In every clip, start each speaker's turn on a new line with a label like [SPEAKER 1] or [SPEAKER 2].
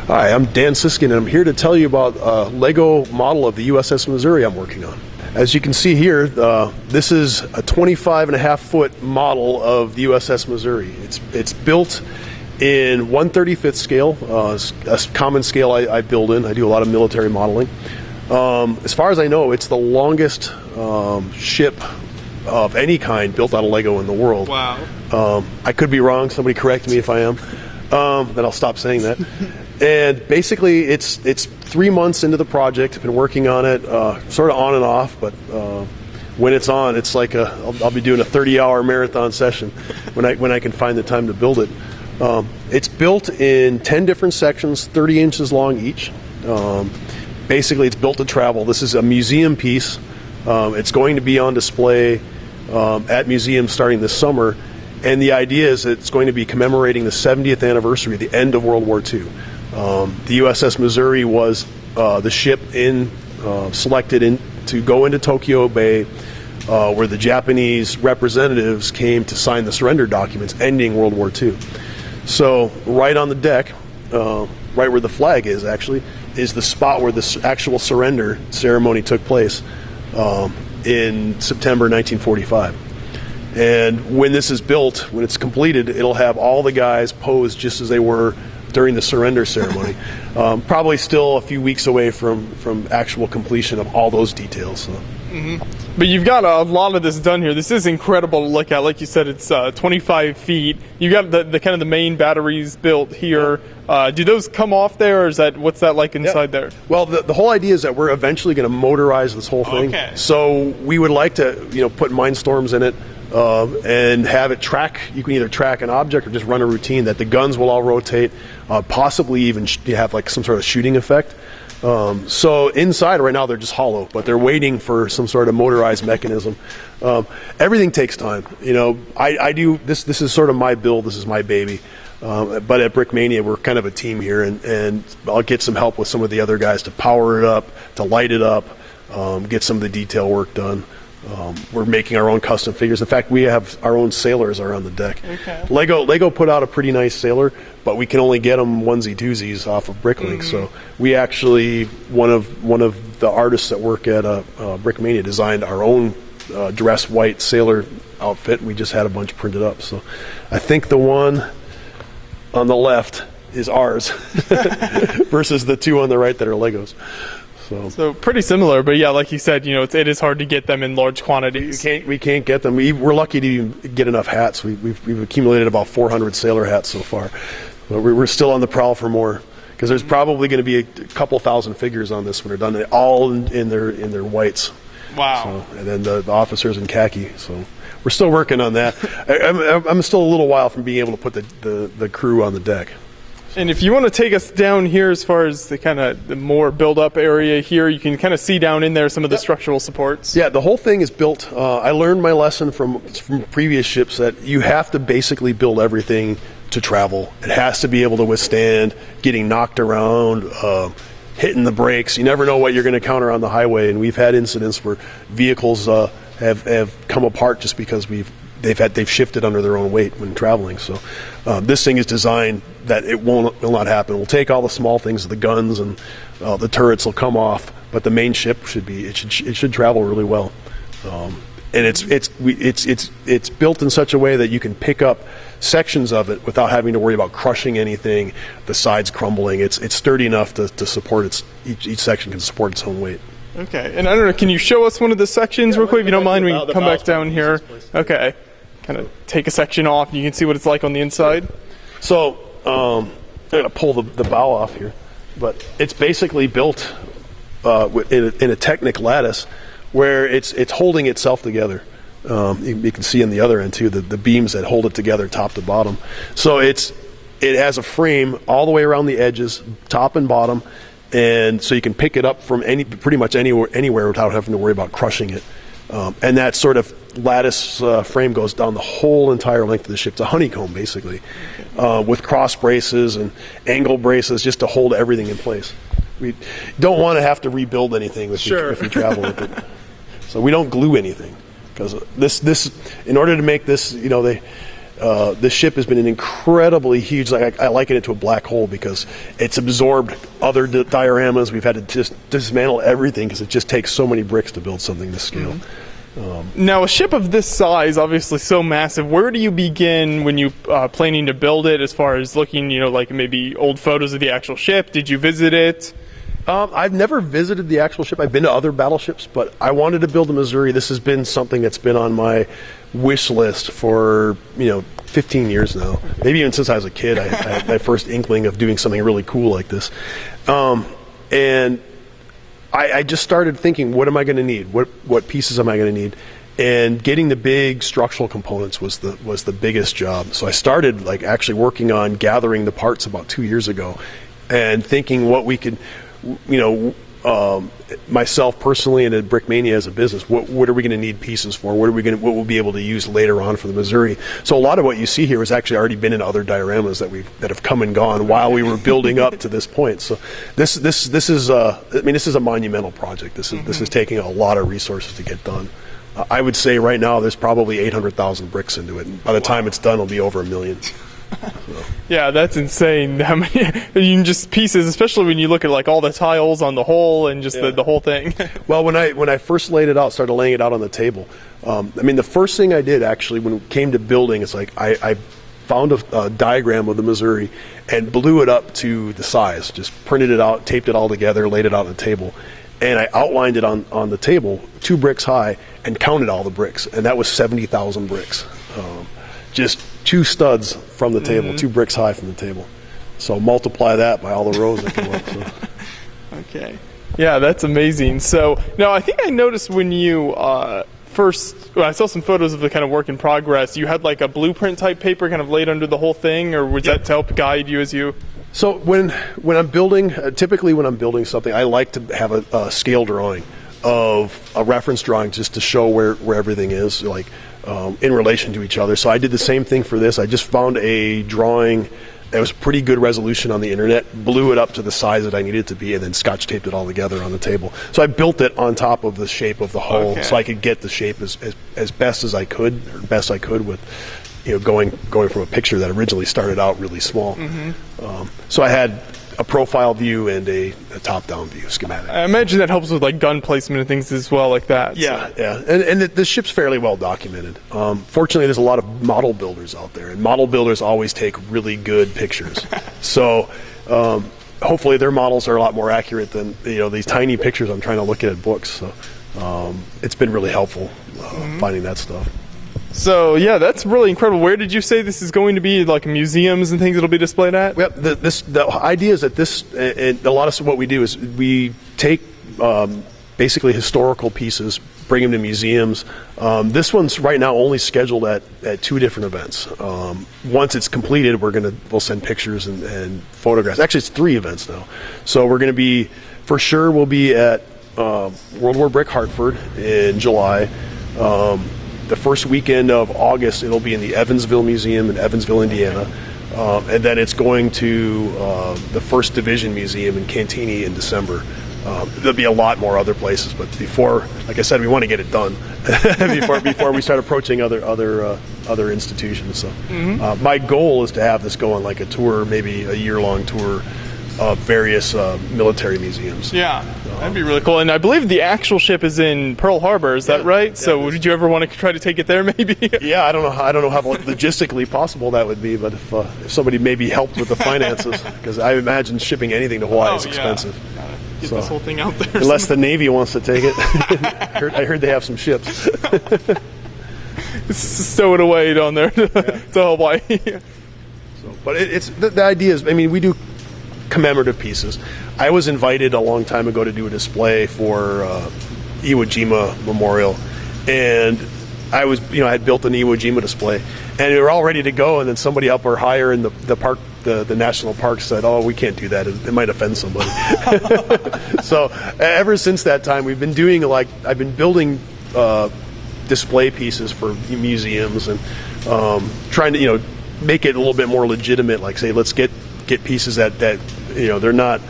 [SPEAKER 1] Hi, I'm Dan Siskind, and I'm here to tell you about a LEGO model of the USS Missouri I'm working on. As you can see here, this is a 25.5-foot model of the USS Missouri. It's built in 1/35th scale, a common scale I build in. I do a lot of military modeling. As far as I know, it's the longest ship of any kind built out of LEGO in the world.
[SPEAKER 2] Wow.
[SPEAKER 1] I could be wrong. Somebody correct me if I am. Then I'll stop saying that. And basically, it's 3 months into the project. I've been working on it, sort of on and off. But when it's on, it's like I'll be doing a 30-hour marathon session when I can find the time to build it. It's built in 10 different sections, 30 inches long each. Basically, it's built to travel. This is a museum piece. It's going to be on display at museums starting this summer. And the idea is that it's going to be commemorating the 70th anniversary of the end of World War II. The USS Missouri was the ship selected to go into Tokyo Bay, where the Japanese representatives came to sign the surrender documents ending World War II. So right on the deck, right where the flag is actually, is the spot where the actual surrender ceremony took place in September 1945. And when this is built, when it's completed, it'll have all the guys posed just as they were during the surrender ceremony. Probably still a few weeks away from actual completion of all those details. So.
[SPEAKER 2] Mm-hmm. But you've got a lot of this done here. This is incredible to look at. Like you said, it's 25 feet. You got the kind of the main batteries built here. Do those come off there, or what's that like inside there?
[SPEAKER 1] Well, the whole idea is that we're eventually going to motorize this whole thing.
[SPEAKER 2] Okay.
[SPEAKER 1] So we would like to, put Mindstorms in it. And have it track. You can either track an object or just run a routine that the guns will all rotate, possibly even have like some sort of shooting effect. So inside right now they're just hollow, but they're waiting for some sort of motorized mechanism. Everything takes time. I do this. This is sort of my build. This is my baby. But at Brickmania we're kind of a team here, and I'll get some help with some of the other guys to power it up, to light it up, get some of the detail work done. We're making our own custom figures. In fact, we have our own sailors are on the deck. Okay. Lego put out a pretty nice sailor, but we can only get them onesie twosies off of Bricklink. Mm-hmm. So we actually one of the artists that work at Brickmania designed our own dress white sailor outfit. We just had a bunch printed up. So I think the one on the left is ours versus the two on the right that are Legos. So
[SPEAKER 2] pretty similar, but yeah, like you said, it is hard to get them in large quantities.
[SPEAKER 1] We can't get them. We're lucky to get enough hats. We've accumulated about 400 sailor hats so far, but we're still on the prowl for more, because there's probably going to be a couple thousand figures on this when they're done, all in their whites.
[SPEAKER 2] Wow.
[SPEAKER 1] So, and then the officers in khaki. So we're still working on that. I'm still a little while from being able to put the crew on the deck.
[SPEAKER 2] And if you want to take us down here as far as the more build-up area here, you can kind of see down in there some of the structural supports.
[SPEAKER 1] Yeah, the whole thing is built. I learned my lesson from previous ships that you have to basically build everything to travel. It has to be able to withstand getting knocked around, hitting the brakes. You never know what you're going to encounter on the highway, and we've had incidents where vehicles have come apart just because they've shifted under their own weight when traveling. So this thing is designed that it will not happen. We'll take all the small things, the guns and the turrets will come off, but the main ship should travel really well. And it's built in such a way that you can pick up sections of it without having to worry about crushing anything, the sides crumbling. It's sturdy enough to support each section can support its own weight.
[SPEAKER 2] Okay, and I don't know, can you show us one of the sections real quick? If you don't mind, we can come back down here. Okay, kind of take a section off, and you can see what it's like on the inside.
[SPEAKER 1] So I'm going to pull the bow off here, but it's basically built in a Technic lattice where it's holding itself together. You can see on the other end too the beams that hold it together top to bottom. So it has a frame all the way around the edges, top and bottom, and so you can pick it up from pretty much anywhere without having to worry about crushing it. And that sort of lattice frame goes down the whole entire length of the ship. It's a honeycomb, basically, with cross braces and angle braces just to hold everything in place. We don't want to have to rebuild anything if we travel with it. So we don't glue anything, because this in order to make this, the ship has been an incredibly huge, like I liken it to a black hole because it's absorbed other dioramas. We've had to just dismantle everything because it just takes so many bricks to build something this scale.
[SPEAKER 2] Now, a ship of this size, obviously so massive, where do you begin when you planning to build it, as far as looking, like maybe old photos of the actual ship? Did you visit it?
[SPEAKER 1] I've never visited the actual ship. I've been to other battleships, but I wanted to build a Missouri. This has been something that's been on my wish list for 15 years now. Maybe even since I was a kid, I had my first inkling of doing something really cool like this. And I just started thinking, what am I going to need? What pieces am I going to need? And getting the big structural components was the biggest job. So I started actually working on gathering the parts about 2 years ago, and thinking what we could, myself personally and at Brickmania as a business, what are we going to need pieces for? What we'll be able to use later on for the Missouri? So a lot of what you see here has actually already been in other dioramas that have come and gone while we were building up to this point. So this is a monumental project. This is taking a lot of resources to get done. I would say right now there's probably 800,000 bricks into it, and by the time it's done, it'll be over 1 million. So.
[SPEAKER 2] Yeah, that's insane. How many just pieces, especially when you look at all the tiles on the hull and just the whole thing.
[SPEAKER 1] Well, when I first laid it out, started laying it out on the table. The first thing I did actually when it came to building, it's I found a diagram of the Missouri and blew it up to the size. Just printed it out, taped it all together, laid it out on the table, and I outlined it on the table 2 bricks high and counted all the bricks, and that was 70,000 bricks. Just 2 studs from the table, 2 bricks high from the table. So multiply that by all the rows that come up. So.
[SPEAKER 2] Okay. Yeah, that's amazing. So now I think I noticed when you I saw some photos of the kind of work in progress, you had a blueprint type paper kind of laid under the whole thing, or was that to help guide you as you...
[SPEAKER 1] So when I'm building, typically when I'm building something, I like to have a scale drawing of a reference drawing just to show where everything is, in relation to each other. So I did the same thing for this. I just found a drawing that was pretty good resolution on the internet, blew it up to the size that I needed it to be, and then scotch taped it all together on the table. So I built it on top of the shape of the hull, so I could get the shape as best as I could, or best I could with going from a picture that originally started out really small. So I had a profile view and a top-down view schematic.
[SPEAKER 2] I imagine that helps with gun placement and things as well, like that.
[SPEAKER 1] Yeah, so. Yeah, and the ship's fairly well documented. Fortunately, there's a lot of model builders out there, and model builders always take really good pictures. So hopefully their models are a lot more accurate than these tiny pictures I'm trying to look at books. So it's been really helpful finding that stuff.
[SPEAKER 2] So yeah, that's really incredible. Where did you say this is going to be? Museums and things it'll be displayed at?
[SPEAKER 1] Well, the idea is that this, and a lot of what we do is we take basically historical pieces, bring them to museums. This one's right now only scheduled at 2 different events. Once it's completed, we'll send pictures and photographs. Actually, it's 3 events now. So we're going to be, for sure, we'll be at World War Brick Hartford in July. The first weekend of August, it'll be in the Evansville Museum in Evansville, Indiana. And then it's going to the 1st Division Museum in Cantigny in December. There'll be a lot more other places, but before, like I said, we want to get it done before we start approaching other institutions. So my goal is to have this go on a tour, maybe a year-long tour of various military museums.
[SPEAKER 2] Yeah, that'd be really cool. And I believe the actual ship is in Pearl Harbor. Is that right? So did you ever want to try to take it there? Maybe.
[SPEAKER 1] Yeah, I don't know how logistically possible that would be, but if somebody maybe helped with the finances, because I imagine shipping anything to Hawaii is expensive.
[SPEAKER 2] Get this whole thing out there.
[SPEAKER 1] Unless the Navy wants to take it. I heard they have some ships.
[SPEAKER 2] Stow it away down there to Hawaii.
[SPEAKER 1] But it's the idea is, we do commemorative pieces. I was invited a long time ago to do a display for Iwo Jima Memorial, and I had built an Iwo Jima display, and we were all ready to go, and then somebody up or higher in the park, the national park, said, "Oh, we can't do that. It might offend somebody." So ever since that time, we've been doing I've been building display pieces for museums and trying to make it a little bit more legitimate. Say, let's get pieces that they're not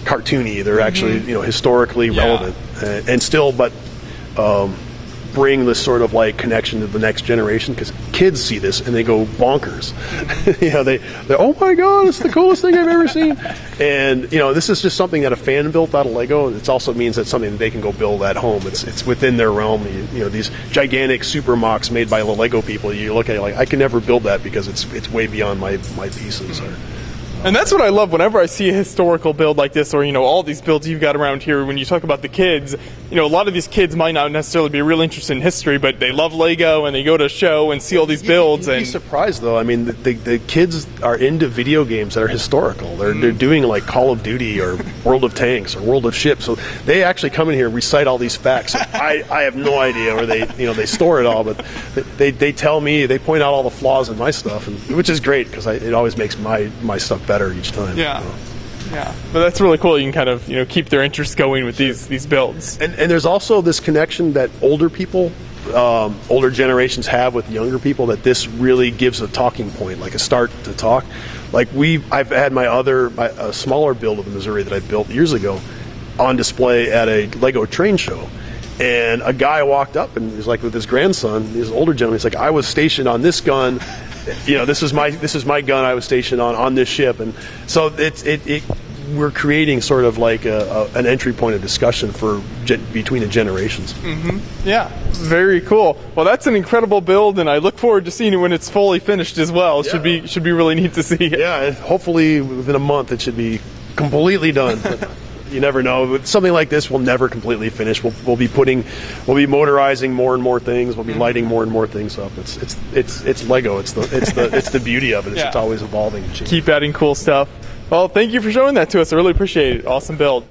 [SPEAKER 1] cartoony, they're actually historically relevant and still, but bring this sort of like connection to the next generation, because kids see this and they go bonkers. They oh my god, it's the coolest thing I've ever seen. And this is just something that a fan built out of Lego. It also means that something that they can go build at home. It's within their realm. These gigantic super mocks made by the Lego people, you look at it like, I can never build that because it's way beyond my pieces.
[SPEAKER 2] And that's what I love whenever I see a historical build like this, or all these builds you've got around here. When you talk about the kids, a lot of these kids might not necessarily be real interested in history, but they love Lego and they go to a show and see all these builds.
[SPEAKER 1] You'd be surprised though. I mean, the kids are into video games that are historical. They're doing like Call of Duty or World of Tanks or World of Ships. So they actually come in here and recite all these facts. I have no idea where they store it all, but they tell me, they point out all the flaws in my stuff, which is great because it always makes my stuff better each time.
[SPEAKER 2] Yeah, but that's really cool. You can kind of keep their interest going with these builds.
[SPEAKER 1] And there's also this connection that older people, older generations have with younger people, that this really gives a talking point, like a start to talk. Like I've had a smaller build of the Missouri that I built years ago on display at a Lego train show. And a guy walked up and he was like with his grandson, his older gentleman, he's like, I was stationed on this gun. This is my gun I was stationed on this ship. And so we're creating sort of like an entry point of discussion between the generations.
[SPEAKER 2] Mm-hmm. Yeah, very cool. Well, that's an incredible build, and I look forward to seeing it when it's fully finished as well. It should be really neat to see it.
[SPEAKER 1] Yeah, and hopefully within a month it should be completely done. But you never know. With something like this, we'll never completely finish. We'll be motorizing more and more things. We'll be lighting more and more things up. It's Lego. It's the beauty of it. It's always evolving and changing.
[SPEAKER 2] Keep adding cool stuff. Well, thank you for showing that to us. I really appreciate it. Awesome build.